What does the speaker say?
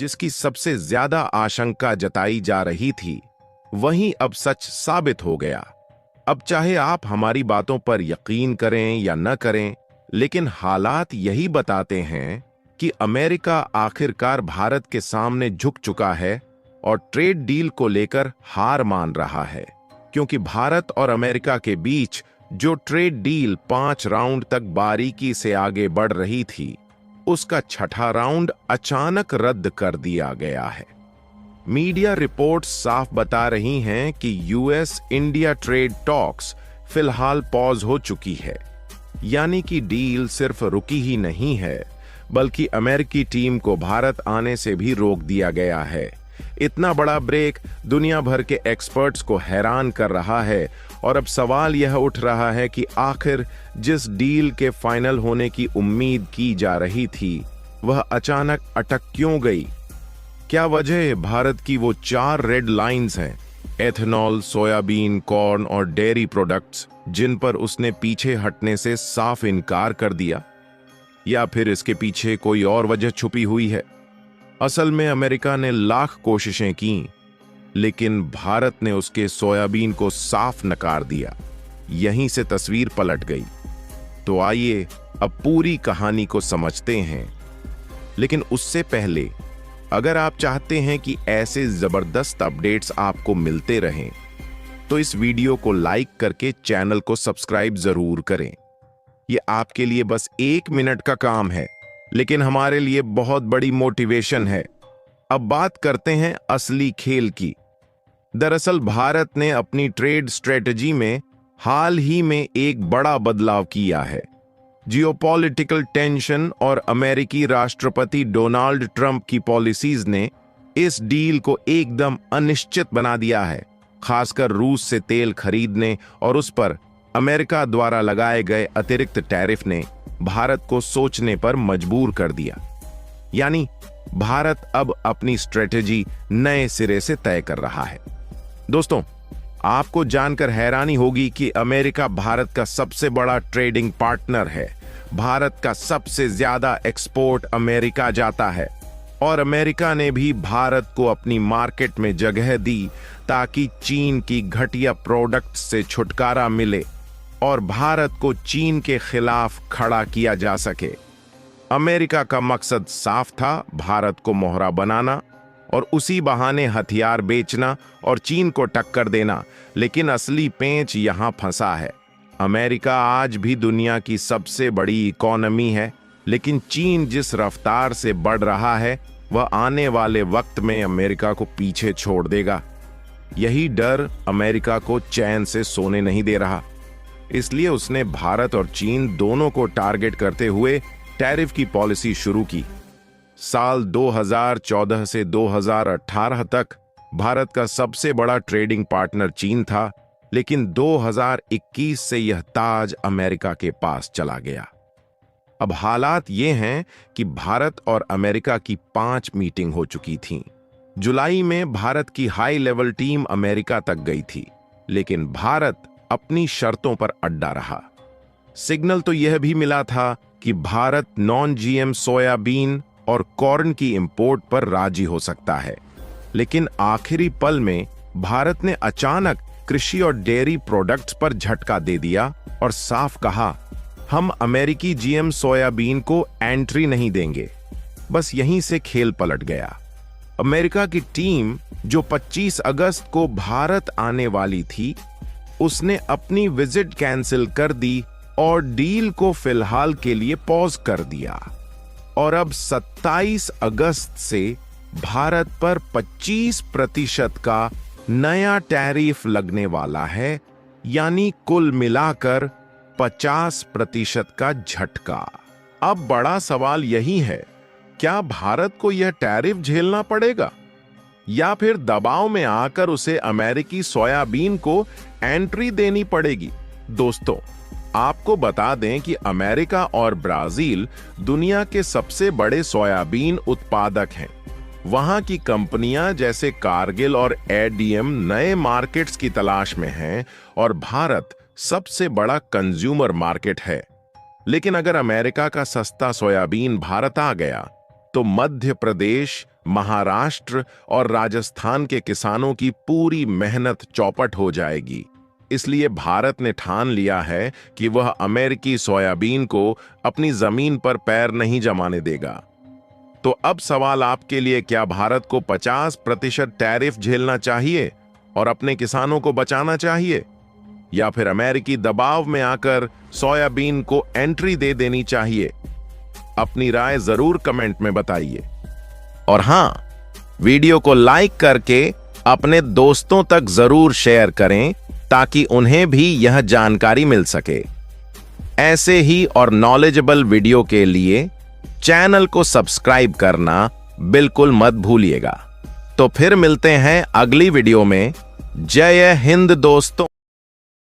जिसकी सबसे ज्यादा आशंका जताई जा रही थी, वही अब सच साबित हो गया। अब चाहे आप हमारी बातों पर यकीन करें या न करें, लेकिन हालात यही बताते हैं कि अमेरिका आखिरकार भारत के सामने झुक चुका है और ट्रेड डील को लेकर हार मान रहा है, क्योंकि भारत और अमेरिका के बीच जो ट्रेड डील 5 राउंड तक बारीकी से आगे बढ़ रही थी, उसका छठा राउंड अचानक रद्द कर दिया गया है। मीडिया रिपोर्ट्स साफ बता रही हैं कि यूएस इंडिया ट्रेड टॉक्स फिलहाल पॉज हो चुकी है, यानी कि डील सिर्फ रुकी ही नहीं है, बल्कि अमेरिकी टीम को भारत आने से भी रोक दिया गया है। इतना बड़ा ब्रेक दुनिया भर के एक्सपर्ट्स को हैरान कर रहा है और अब सवाल यह उठ रहा है कि आखिर जिस डील के फाइनल होने की उम्मीद की जा रही थी, वह अचानक अटक क्यों गई? क्या वजह है भारत की वो 4 रेड लाइंस हैं, एथेनॉल, सोयाबीन, कॉर्न और डेयरी प्रोडक्ट्स, जिन पर उसने पीछे हटने से साफ इनकार कर दिया? या फिर इसके पीछे कोई और वजह छुपी हुई है? असल में अमेरिका ने लाख कोशिशें की, लेकिन भारत ने उसके सोयाबीन को साफ नकार दिया। यहीं से तस्वीर पलट गई। तो आइए अब पूरी कहानी को समझते हैं। लेकिन उससे पहले, अगर आप चाहते हैं कि ऐसे जबरदस्त अपडेट्स आपको मिलते रहें, तो इस वीडियो को लाइक करके चैनल को सब्सक्राइब जरूर करें। ये आपके लिए बस 1 मिनट का काम है, लेकिन हमारे लिए बहुत बड़ी मोटिवेशन है। अब बात करते हैं असली खेल की। दरअसल भारत ने अपनी ट्रेड स्ट्रेटजी में हाल ही में एक बड़ा बदलाव किया है। जियोपॉलिटिकल टेंशन और अमेरिकी राष्ट्रपति डोनाल्ड ट्रंप की पॉलिसीज ने इस डील को एकदम अनिश्चित बना दिया है। खासकर रूस से तेल खरीदने और उस पर अमेरिका द्वारा लगाए गए अतिरिक्त टैरिफ ने भारत को सोचने पर मजबूर कर दिया। यानी भारत अब अपनी स्ट्रेटजी नए सिरे से तय कर रहा है। दोस्तों, आपको जानकर हैरानी होगी कि अमेरिका भारत का सबसे बड़ा ट्रेडिंग पार्टनर है। भारत का सबसे ज्यादा एक्सपोर्ट अमेरिका जाता है और अमेरिका ने भी भारत को अपनी मार्केट में जगह दी ताकि चीन की घटिया प्रोडक्ट्स से छुटकारा मिले और भारत को चीन के खिलाफ खड़ा किया जा सके। अमेरिका का मकसद साफ था, भारत को मोहरा बनाना और उसी बहाने हथियार बेचना और चीन को टक्कर देना। लेकिन असली पेंच यहां फंसा है। अमेरिका आज भी दुनिया की सबसे बड़ी इकोनॉमी है, लेकिन चीन जिस रफ्तार से बढ़ रहा है, वह आने वाले वक्त में अमेरिका को पीछे छोड़ देगा। यही डर अमेरिका को चैन से सोने नहीं दे रहा। इसलिए उसने भारत और चीन दोनों को टारगेट करते हुए टैरिफ की पॉलिसी शुरू की। साल 2014 से 2018 तक भारत का सबसे बड़ा ट्रेडिंग पार्टनर चीन था, लेकिन 2021 से यह ताज अमेरिका के पास चला गया। अब हालात ये हैं कि भारत और अमेरिका की 5 मीटिंग हो चुकी थीं। जुलाई में भारत की हाई लेवल टीम अमेरिका तक गई थी, लेकिन भारत अपनी शर्तों पर अड्डा रहा। सिग्नल तो यह भी मिला था कि भारत नॉन जीएम सोयाबीन और कॉर्न की इंपोर्ट पर राजी हो सकता है, लेकिन आखिरी पल में भारत ने अचानक कृषि और डेयरी प्रोडक्ट्स पर झटका दे दिया और साफ कहा, हम अमेरिकी जीएम सोयाबीन को एंट्री नहीं देंगे। बस यहीं से खेल पलट गया। अमेरिका की टीम जो 25 अगस्त को भारत आने वाली थी, उसने अपनी विजिट कैंसिल कर दी और डील को फिलहाल के लिए पॉज कर दिया। और अब 27 अगस्त से भारत पर 25% का नया टैरिफ लगने वाला है, यानी कुल मिलाकर 50% का झटका। अब बड़ा सवाल यही है, क्या भारत को यह टैरिफ झेलना पड़ेगा या फिर दबाव में आकर उसे अमेरिकी सोयाबीन को एंट्री देनी पड़ेगी? दोस्तों, आपको बता दें कि अमेरिका और ब्राजील दुनिया के सबसे बड़े सोयाबीन उत्पादक हैं। वहां की कंपनियां जैसे कारगिल और एडीएम नए मार्केट्स की तलाश में हैं और भारत सबसे बड़ा कंज्यूमर मार्केट है। लेकिन अगर अमेरिका का सस्ता सोयाबीन भारत आ गया, तो मध्य प्रदेश, महाराष्ट्र और राजस्थान के किसानों की पूरी मेहनत चौपट हो जाएगी। इसलिए भारत ने ठान लिया है कि वह अमेरिकी सोयाबीन को अपनी जमीन पर पैर नहीं जमाने देगा। तो अब सवाल आपके लिए, क्या भारत को 50% टैरिफ झेलना चाहिए और अपने किसानों को बचाना चाहिए, या फिर अमेरिकी दबाव में आकर सोयाबीन को एंट्री दे देनी चाहिए? अपनी राय जरूर कमेंट में बताइए। और हां, वीडियो को लाइक करके अपने दोस्तों तक जरूर शेयर करें ताकि उन्हें भी यह जानकारी मिल सके। ऐसे ही और नॉलेजेबल वीडियो के लिए चैनल को सब्सक्राइब करना बिल्कुल मत भूलिएगा। तो फिर मिलते हैं अगली वीडियो में। जय हिंद दोस्तों।